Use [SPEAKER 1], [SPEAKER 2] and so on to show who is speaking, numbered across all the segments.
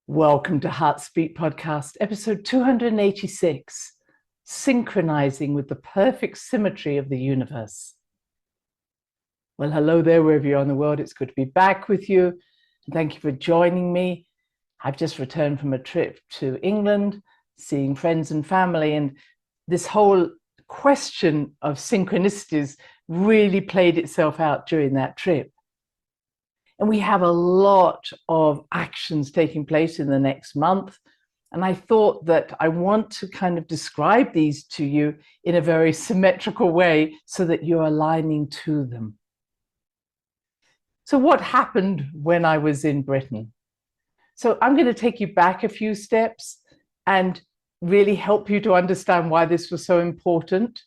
[SPEAKER 1] Welcome to Heartspeak Podcast, episode 286, Synchronizing with the Perfect Symmetry of the Universe. Well, hello there, wherever you are in the world. It's good to be back with you. And thank you for joining me. I've just returned from a trip to England, seeing friends and family, and this whole question of synchronicities really played itself out during that trip. And we have a lot of actions taking place in the next month. And I thought that I want to kind of describe these to you in a very symmetrical way so that you're aligning to them. So what happened when I was in Britain? So I'm going to take you back a few steps and really help you to understand why this was so important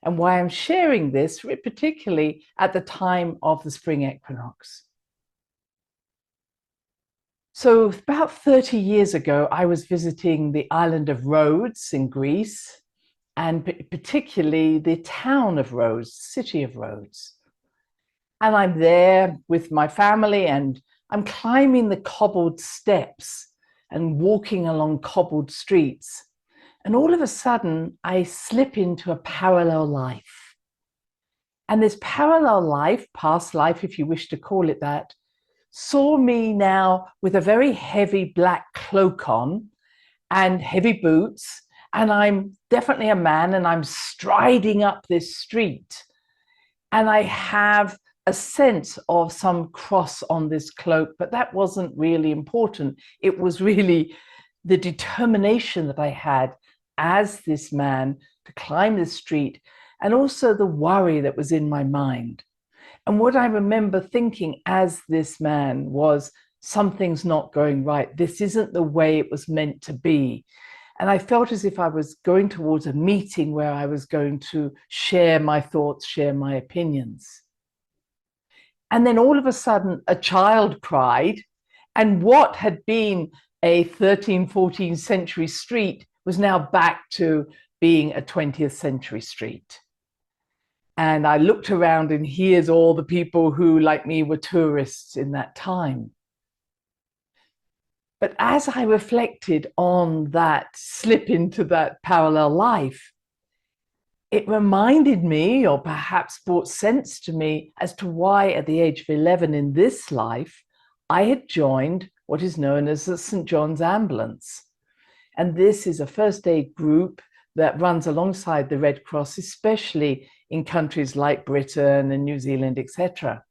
[SPEAKER 1] and why I'm sharing this, particularly at the time of the spring equinox. So about 30 years ago, I was visiting the island of Rhodes in Greece, and particularly the town of Rhodes, city of Rhodes. And I'm there with my family and I'm climbing the cobbled steps and walking along cobbled streets. And all of a sudden, I slip into a parallel life. And this parallel life, past life, if you wish to call it that, saw me now with a very heavy black cloak on and heavy boots, and I'm definitely a man, and I'm striding up this street, and I have a sense of some cross on this cloak, but that wasn't really important. It was really the determination that I had as this man to climb this street, and also the worry that was in my mind. And what I remember thinking as this man was, something's not going right. This isn't the way it was meant to be. And I felt as if I was going towards a meeting where I was going to share my thoughts, share my opinions. And then all of a sudden, a child cried, and what had been a 13th, 14th century street was now back to being a 20th century street. And I looked around, and here's all the people who, like me, were tourists in that time. But as I reflected on that slip into that parallel life, it reminded me, or perhaps brought sense to me, as to why at the age of 11 in this life, I had joined what is known as the St. John's Ambulance. And this is a first aid group that runs alongside the Red Cross, especially in countries like Britain and New Zealand, etc.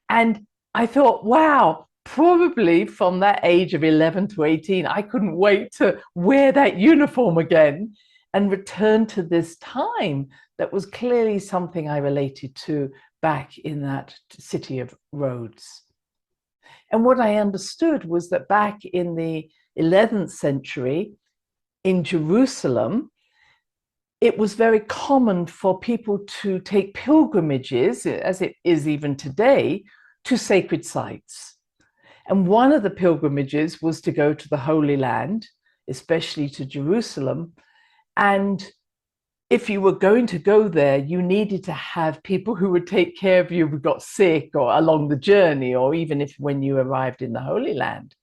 [SPEAKER 1] And I thought, wow, probably from that age of 11 to 18, I couldn't wait to wear that uniform again and return to this time that was clearly something I related to back in that city of Rhodes. And what I understood was that back in the 11th century in Jerusalem, it was very common for people to take pilgrimages, as it is even today, to sacred sites. And one of the pilgrimages was to go to the Holy Land, especially to Jerusalem. And if you were going to go there, you needed to have people who would take care of you who got sick or along the journey, or even if when you arrived in the Holy Land.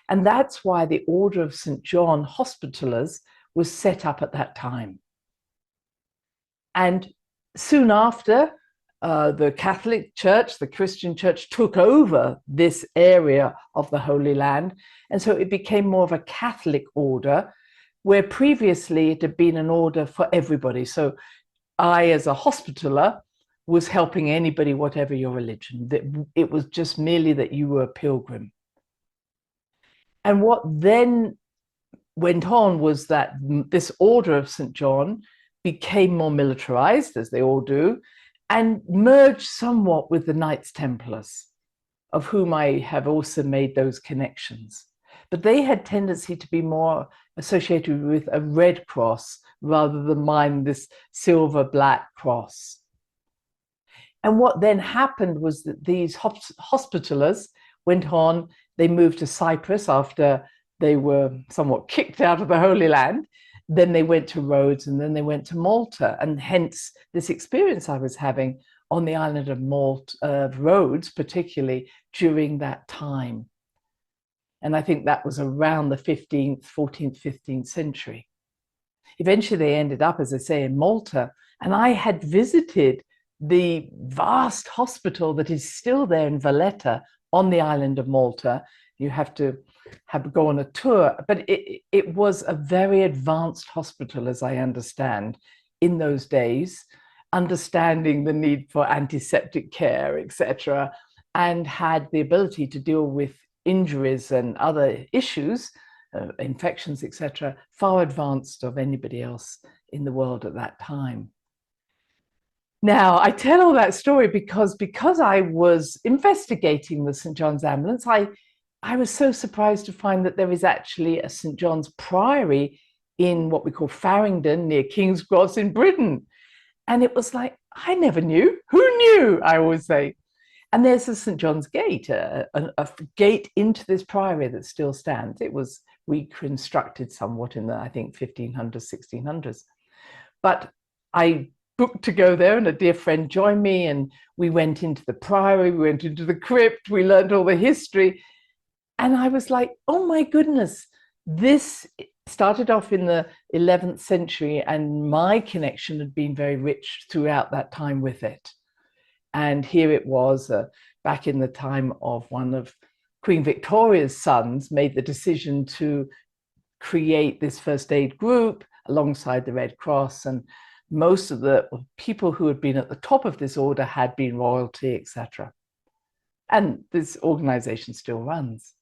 [SPEAKER 1] And that's why the Order of St. John Hospitallers was set up at that time. And soon after, the Catholic Church, the Christian Church, took over this area of the Holy Land. And so it became more of a Catholic order, where previously it had been an order for everybody. So I, as a hospitaller, was helping anybody, whatever your religion. It was just merely that you were a pilgrim. And what then went on was that this Order of St. John became more militarized, as they all do, and merged somewhat with the Knights Templars, of whom I have also made those connections. But they had tendency to be more associated with a red cross rather than mine, this silver black cross. And what then happened was that these hospitallers went on, they moved to Cyprus after they were somewhat kicked out of the Holy Land. Then they went to Rhodes, and then they went to Malta, and hence this experience I was having on the island of Rhodes, particularly during that time. And I think that was around the 15th, 14th, 15th century. Eventually, they ended up, as I say, in Malta. And I had visited the vast hospital that is still there in Valletta on the island of Malta. You have to go on a tour, but it was a very advanced hospital, as I understand, in those days, understanding the need for antiseptic care, etc., and had the ability to deal with injuries and other issues, infections, etc., far advanced of anybody else in the world at that time. Now, I tell all that story because I was investigating the St. John's Ambulance, I was so surprised to find that there is actually a St. John's Priory in what we call Farringdon, near King's Cross in Britain. And it was like, I never knew. Who knew? I always say. And there's a St. John's Gate, a gate into this priory that still stands. It was reconstructed somewhat in the, I think, 1500s, 1600s. But I booked to go there, and a dear friend joined me, and we went into the priory, we went into the crypt, we learned all the history. And I was like, oh my goodness, this started off in the 11th century, and my connection had been very rich throughout that time with it. And here it was, back in the time of one of Queen Victoria's sons, made the decision to create this first aid group alongside the Red Cross. And most of the people who had been at the top of this order had been royalty, etc. And this organization still runs.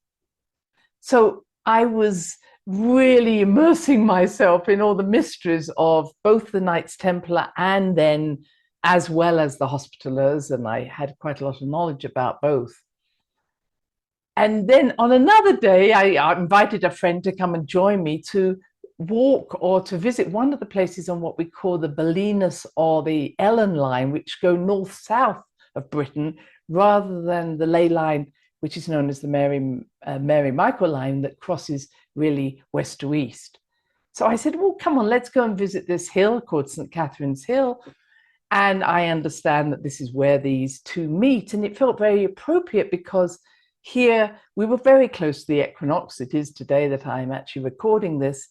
[SPEAKER 1] So I was really immersing myself in all the mysteries of both the Knights Templar and then as well as the Hospitallers, and I had quite a lot of knowledge about both. And then on another day, I invited a friend to come and join me to walk or to visit one of the places on what we call the Belinus or the Ellen line, which go north-south of Britain, rather than the ley line, which is known as the Mary Michael line, that crosses really west to east. So I said, well, come on, let's go and visit this hill called St. Catherine's Hill. And I understand that this is where these two meet. And it felt very appropriate because here we were very close to the equinox. It is today that I'm actually recording this.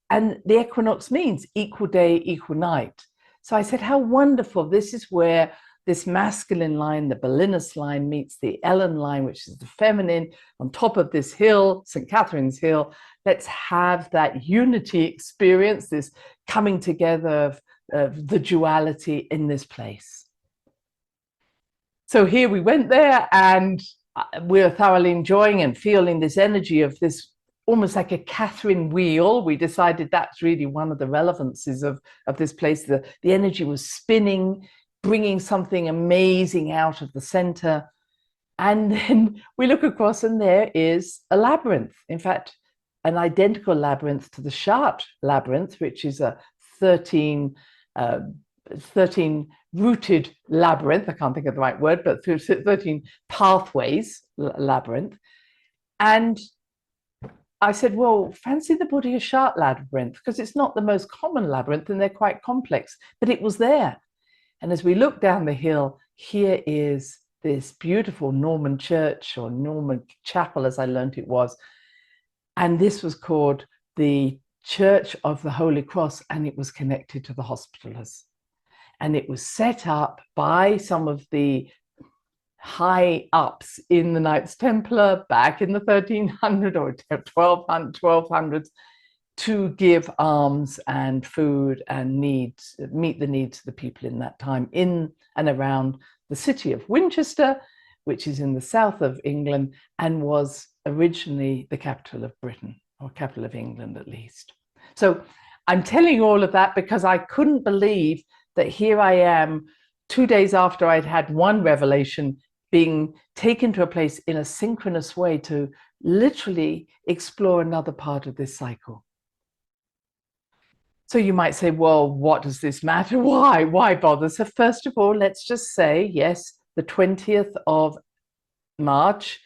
[SPEAKER 1] And the equinox means equal day, equal night. So I said, how wonderful. This is where this masculine line, the Belinus line, meets the Ellen line, which is the feminine, on top of this hill, St. Catherine's Hill. Let's have that unity experience, this coming together of the duality in this place. So here we went there, and we're thoroughly enjoying and feeling this energy of this, almost like a Catherine wheel. We decided that's really one of the relevances of this place. The energy was spinning, bringing something amazing out of the center. And then we look across, and there is a labyrinth. In fact, an identical labyrinth to the Chartres labyrinth, which is a 13 rooted labyrinth. I can't think of the right word, but through 13 pathways labyrinth. And I said, well, fancy the Buddha-Chartres labyrinth, because it's not the most common labyrinth and they're quite complex, but it was there. And as we look down the hill, here is this beautiful Norman church, or Norman chapel, as I learned it was. And this was called the Church of the Holy Cross, and it was connected to the Hospitallers. And it was set up by some of the high ups in the Knights Templar back in the 1300s or 1200s to give alms and food and meet the needs of the people in that time in and around the city of Winchester, which is in the south of England and was originally the capital of Britain, or capital of England at least. So I'm telling you all of that because I couldn't believe that here I am 2 days after I'd had one revelation, being taken to a place in a synchronous way to literally explore another part of this cycle. So you might say, well, what does this matter? Why bother? So first of all, let's just say, yes, the 20th of March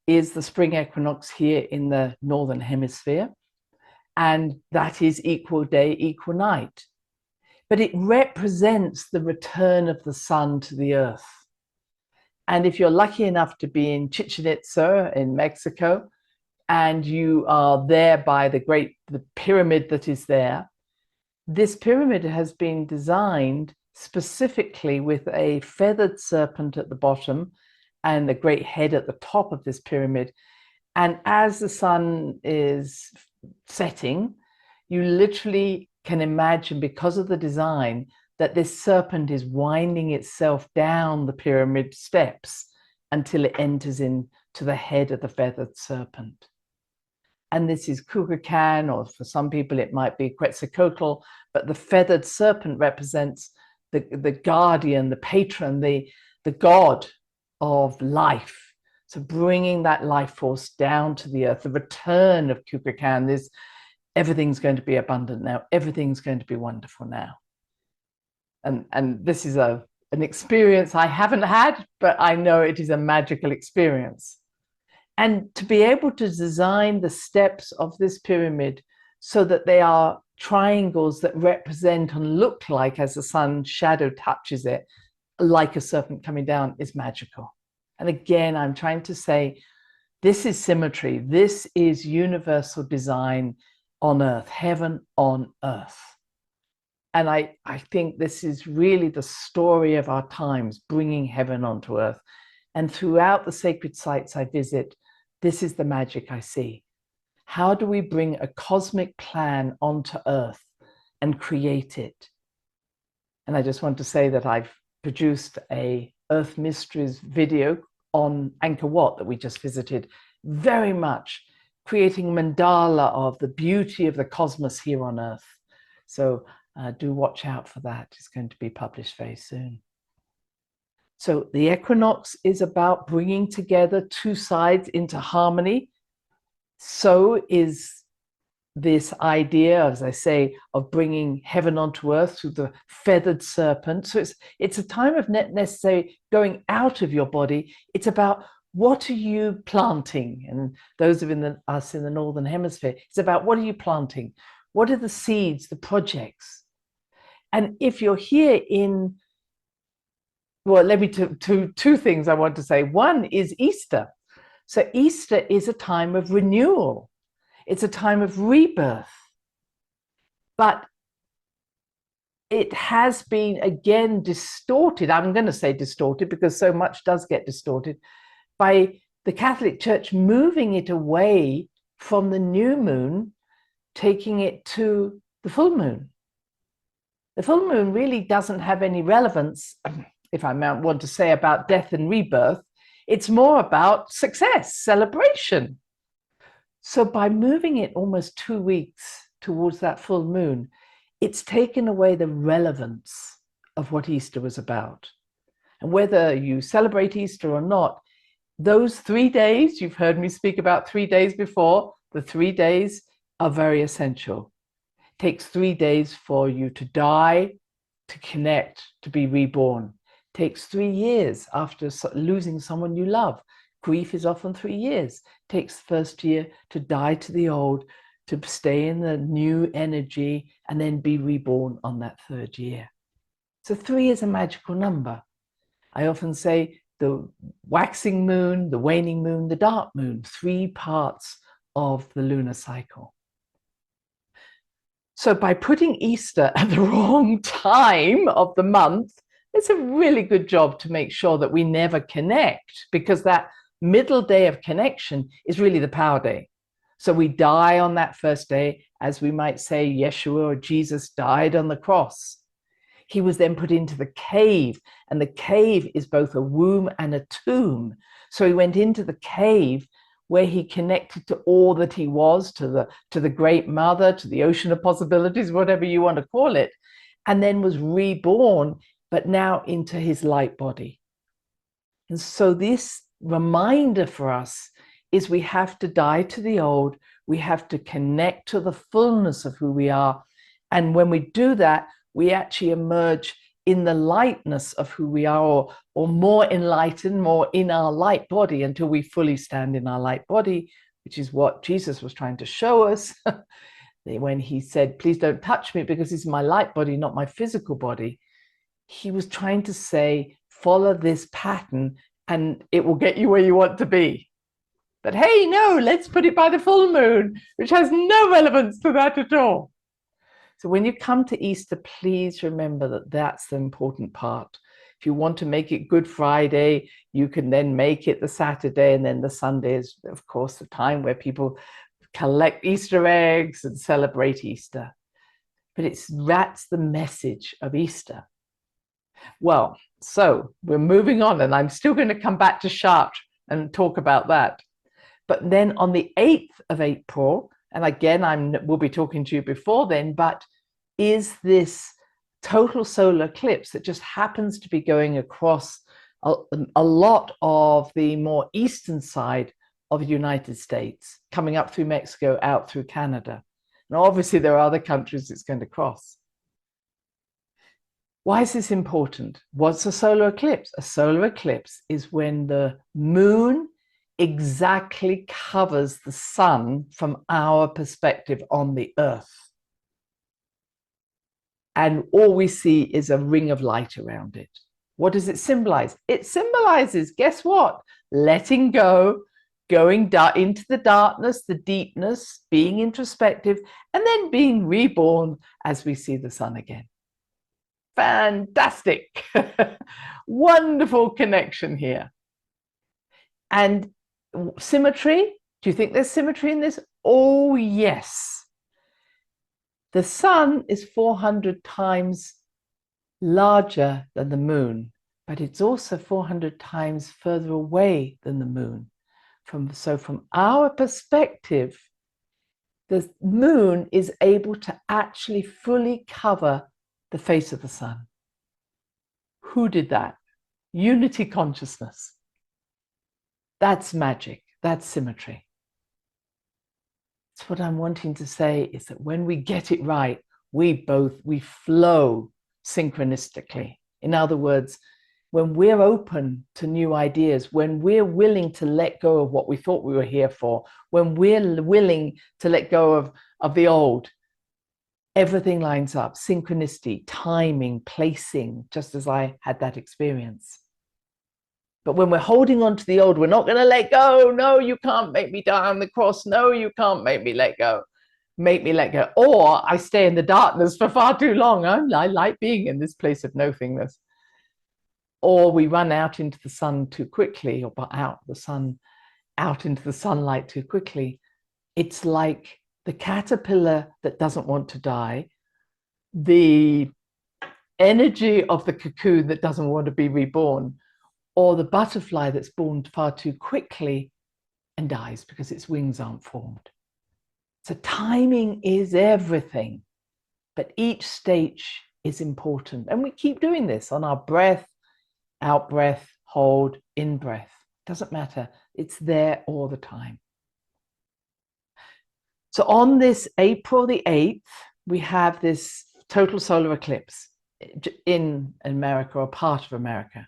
[SPEAKER 1] is the spring equinox here in the Northern Hemisphere. And that is equal day, equal night. But it represents the return of the sun to the earth. And if you're lucky enough to be in Chichen Itza in Mexico, and you are there by the pyramid that is there. This pyramid has been designed specifically with a feathered serpent at the bottom and a great head at the top of this pyramid. And as the sun is setting, you literally can imagine, because of the design, that this serpent is winding itself down the pyramid steps until it enters into the head of the feathered serpent. And this is Kukulkan, or for some people it might be Quetzalcoatl, but the feathered serpent represents the guardian, the patron, the god of life. So bringing that life force down to the earth, the return of Kukulkan is everything's going to be abundant now. Everything's going to be wonderful now. And this is an experience I haven't had, but I know it is a magical experience. And to be able to design the steps of this pyramid so that they are triangles that represent and look like, as the sun's shadow touches it, like a serpent coming down, is magical. And again, I'm trying to say, this is symmetry. This is universal design on earth, heaven on earth. And I think this is really the story of our times, bringing heaven onto earth. And throughout the sacred sites I visit, this is the magic I see. How do we bring a cosmic plan onto earth and create it? And I just want to say that I've produced a Earth Mysteries video on Angkor Wat that we just visited, very much creating a mandala of the beauty of the cosmos here on earth. So do watch out for that. It's going to be published very soon. So the equinox is about bringing together two sides into harmony. So is this idea, as I say, of bringing heaven onto earth through the feathered serpent. So it's a time of not necessarily going out of your body. It's about, what are you planting? And those of us in the Northern Hemisphere, it's about, what are you planting? What are the seeds, the projects? And if you're here in, well, let me two things I want to say. One is Easter. So Easter is a time of renewal. It's a time of rebirth. But it has been, again, distorted. I'm going to say distorted because so much does get distorted by the Catholic Church moving it away from the new moon, taking it to the full moon. The full moon really doesn't have any relevance, if I want to say, about death and rebirth. It's more about success, celebration. So by moving it almost 2 weeks towards that full moon, it's taken away the relevance of what Easter was about. And whether you celebrate Easter or not, those 3 days, you've heard me speak about 3 days before, the 3 days are very essential. It takes 3 days for you to die, to connect, to be reborn. It takes 3 years after losing someone you love. Grief is often 3 years. It takes the first year to die to the old, to stay in the new energy, and then be reborn on that 3rd year. So 3 is a magical number. I often say the waxing moon, the waning moon, the dark moon, 3 parts of the lunar cycle. So by putting Easter at the wrong time of the month, it's a really good job to make sure that we never connect, because that middle day of connection is really the power day. So we die on that first day, as we might say Yeshua or Jesus died on the cross. He was then put into the cave, and the cave is both a womb and a tomb. So he went into the cave where he connected to all that he was, to the great mother, to the ocean of possibilities, whatever you want to call it, and then was reborn, but now into his light body. And so this reminder for us is we have to die to the old, we have to connect to the fullness of who we are. And when we do that, we actually emerge in the lightness of who we are, or more enlightened, more in our light body, until we fully stand in our light body, which is what Jesus was trying to show us when he said, please don't touch me because this is my light body, not my physical body. He was trying to say, follow this pattern and it will get you where you want to be. But hey, no, let's put it by the full moon, which has no relevance to that at all. So when you come to Easter, please remember that that's the important part. If you want to make it Good Friday, you can then make it the Saturday, and then the Sunday is, of course, the time where people collect Easter eggs and celebrate Easter. But that's the message of Easter. Well, so we're moving on, and I'm still going to come back to Chartres and talk about that. But then on the 8th of April, and again, we'll be talking to you before then, but is this total solar eclipse that just happens to be going across a lot of the more eastern side of the United States, coming up through Mexico, out through Canada. And obviously there are other countries it's going to cross. Why is this important? What's a solar eclipse? A solar eclipse is when the moon exactly covers the sun from our perspective on the earth. And all we see is a ring of light around it. What does it symbolize? It symbolizes, guess what? Letting go, going into the darkness, the deepness, being introspective, and then being reborn as we see the sun again. Fantastic. Wonderful connection here. And symmetry, do you think there's symmetry in this? Oh, yes. The sun is 400 times larger than the moon, but it's also 400 times further away than the moon. So from our perspective, the moon is able to actually fully cover the face of the sun. Who did that? Unity consciousness. That's magic. That's symmetry. What I'm wanting to say is that when we get it right, we flow synchronistically. In other words, when we're open to new ideas, when we're willing to let go of what we thought we were here for, when we're willing to let go of the old, everything lines up. Synchronicity, timing, placing, just as I had that experience. But when we're holding on to the old, we're not going to let go. No, you can't make me die on the cross. No, you can't make me let go. Make me let go. Or I stay in the darkness for far too long. I like being in this place of nothingness. Or we run out into the sun too quickly, or out into the sunlight too quickly. It's like the caterpillar that doesn't want to die, the energy of the cocoon that doesn't want to be reborn, or the butterfly that's born far too quickly and dies because its wings aren't formed. So timing is everything, but each stage is important. And we keep doing this on our breath, out breath, hold, in breath. Doesn't matter. It's there all the time. So on this April the 8th, we have this total solar eclipse in America, or part of America.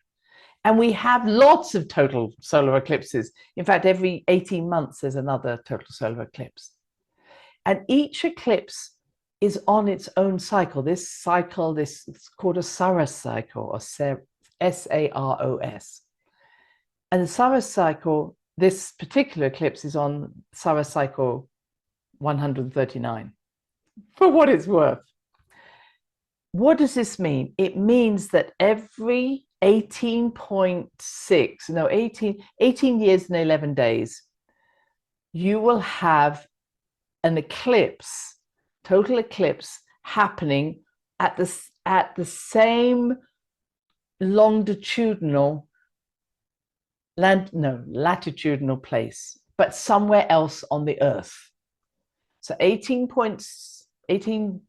[SPEAKER 1] And we have lots of total solar eclipses. In fact, every 18 months, there's another total solar eclipse. And each eclipse is on its own cycle. This is called a Saros cycle, or Saros. And the Saros cycle, this particular eclipse is on Saros cycle 139, for what it's worth. What does this mean? It means that every 18 years and 11 days, you will have an eclipse, total eclipse, happening at the same latitudinal place, but somewhere else on the earth. So 18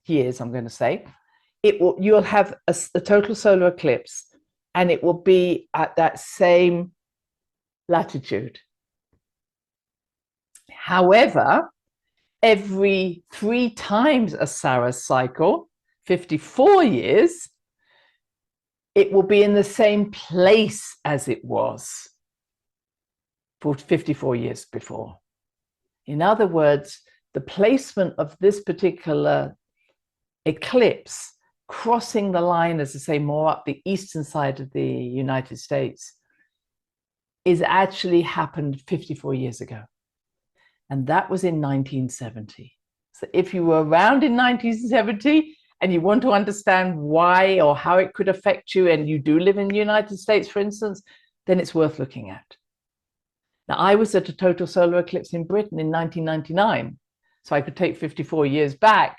[SPEAKER 1] years, I'm going to say, you'll have a total solar eclipse, and it will be at that same latitude. However, every 3 times a Saros cycle, 54 years, it will be in the same place as it was for 54 years before. In other words, the placement of this particular eclipse crossing the line, as I say, more up the eastern side of the United States, is actually happened 54 years ago. And that was in 1970. So if you were around in 1970 and you want to understand why or how it could affect you, and you do live in the United States, for instance, then it's worth looking at. Now, I was at a total solar eclipse in Britain in 1999, so I could take 54 years back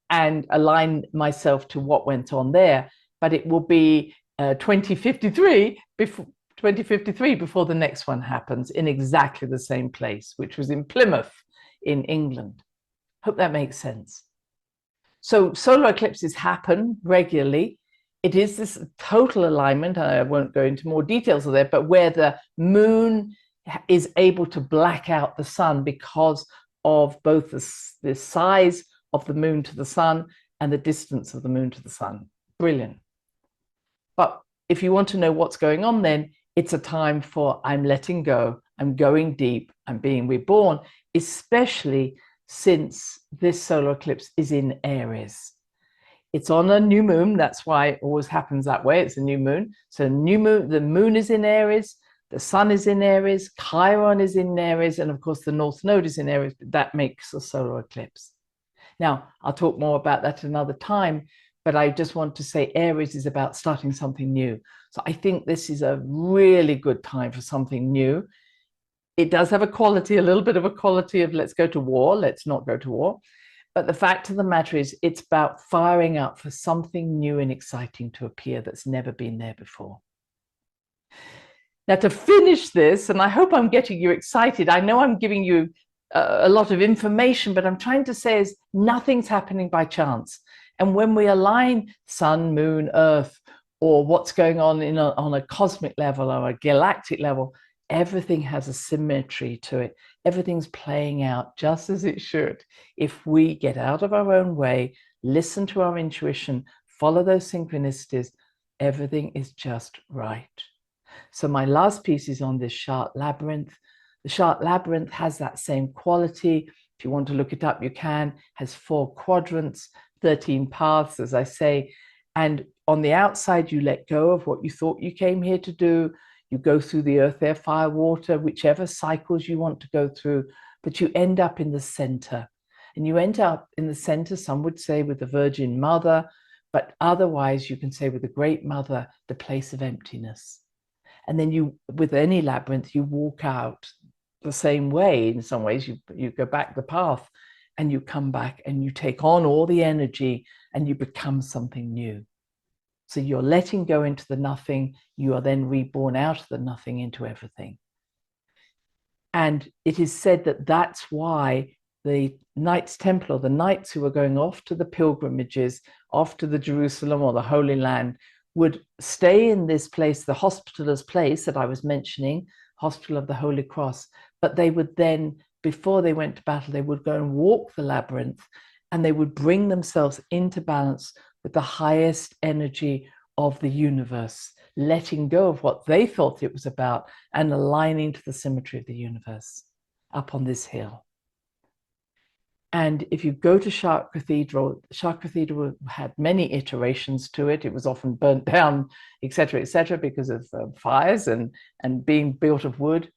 [SPEAKER 1] and align myself to what went on there. But it will be 2053 before the next one happens, in exactly the same place, which was in Plymouth in England. Hope that makes sense. So solar eclipses happen regularly. It is this total alignment, and I won't go into more details of that, but where the moon is able to black out the sun because of both the size of the moon to the sun and the distance of the moon to the sun. Brilliant. But if you want to know what's going on, then it's a time for I'm letting go, I'm going deep, I'm being reborn, especially since this solar eclipse is in Aries. It's on a new moon. That's why it always happens that way. It's a new moon. So new moon, the moon is in Aries, the sun is in Aries, Chiron is in Aries, and of course the North Node is in Aries, but that makes a solar eclipse. Now, I'll talk more about that another time, but I just want to say Aries is about starting something new. So I think this is a really good time for something new. It does have a quality, a little bit of a quality of let's go to war, let's not go to war. But the fact of the matter is it's about firing up for something new and exciting to appear that's never been there before. Now, to finish this, and I hope I'm getting you excited, I know I'm giving you a lot of information, but I'm trying to say is nothing's happening by chance. And when we align sun, moon, earth, or what's going on on a cosmic level or a galactic level, everything has a symmetry to it. Everything's playing out just as it should. If we get out of our own way, listen to our intuition, follow those synchronicities, everything is just right. So my last piece is on this chart labyrinth. The chart labyrinth has that same quality. If you want to look it up, you can. Has 4 quadrants, 13 paths, as I say. And on the outside, you let go of what you thought you came here to do. You go through the earth, air, fire, water, whichever cycles you want to go through, but you end up in the center. And you end up in the center, some would say with the Virgin Mother, but otherwise you can say with the Great Mother, the place of emptiness. And then you, with any labyrinth, you walk out the same way. In some ways, you go back the path and you come back and you take on all the energy and you become something new. So you're letting go into the nothing. You are then reborn out of the nothing into everything. And it is said that that's why the Knights Templar, the knights who were going off to the pilgrimages, off to the Jerusalem or the Holy Land, would stay in this place, the Hospitaler's Place that I was mentioning, Hospital of the Holy Cross. But they would then, before they went to battle, they would go and walk the labyrinth and they would bring themselves into balance with the highest energy of the universe, letting go of what they thought it was about and aligning to the symmetry of the universe up on this hill. And if you go to Chartres Cathedral had many iterations to it. It was often burnt down, etc., because of fires and being built of wood.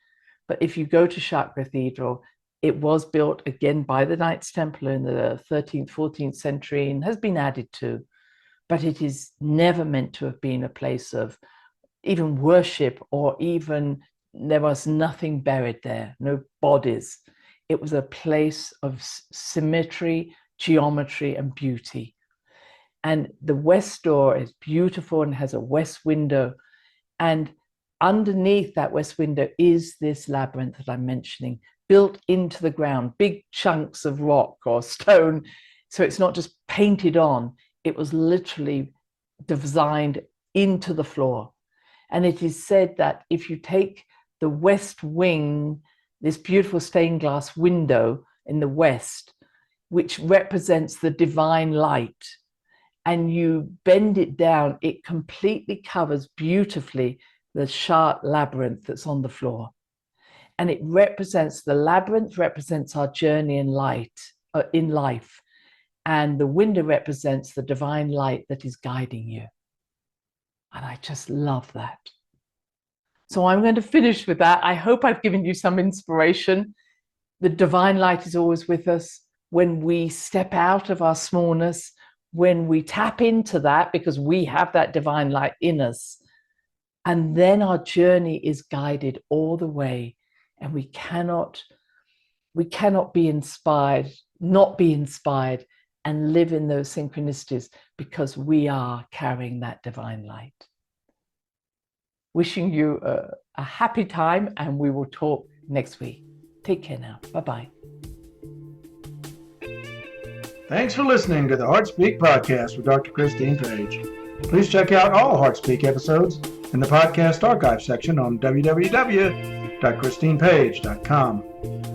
[SPEAKER 1] But if you go to Chartres Cathedral, it was built again by the Knights Templar in the 13th, 14th century and has been added to. But it is never meant to have been a place of even worship, or even there was nothing buried there, no bodies. It was a place of symmetry, geometry, and beauty. And the west door is beautiful and has a west window. And underneath that west window is this labyrinth that I'm mentioning, built into the ground, big chunks of rock or stone. So it's not just painted on, it was literally designed into the floor. And it is said that if you take the west wing, this beautiful stained glass window in the west, which represents the divine light, and you bend it down, it completely covers beautifully the Chartres labyrinth that's on the floor. And it represents, the labyrinth represents our journey in life. And the window represents the divine light that is guiding you. And I just love that. So I'm going to finish with that. I hope I've given you some inspiration. The divine light is always with us. When we step out of our smallness, when we tap into that, because we have that divine light in us, and then our journey is guided all the way, and we cannot be inspired, not be inspired, and live in those synchronicities because we are carrying that divine light. Wishing you a happy time, and we will talk next week. Take care now. Bye-bye.
[SPEAKER 2] Thanks for listening to the HeartSpeak podcast with Dr. Christine Page. Please check out all HeartSpeak episodes in the podcast archive section on www.christinepage.com.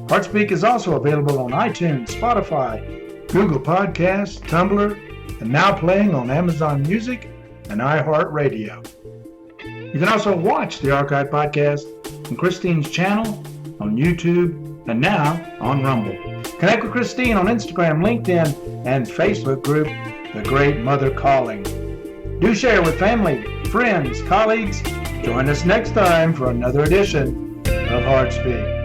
[SPEAKER 2] HeartSpeak is also available on iTunes, Spotify, Google Podcasts, Tumblr, and now playing on Amazon Music and iHeart Radio. You can also watch the archive podcast on Christine's channel, on YouTube, and now on Rumble. Connect with Christine on Instagram, LinkedIn, and Facebook group, The Great Mother Calling. Do share with family, friends, colleagues. Join us next time for another edition of HeartSpeak.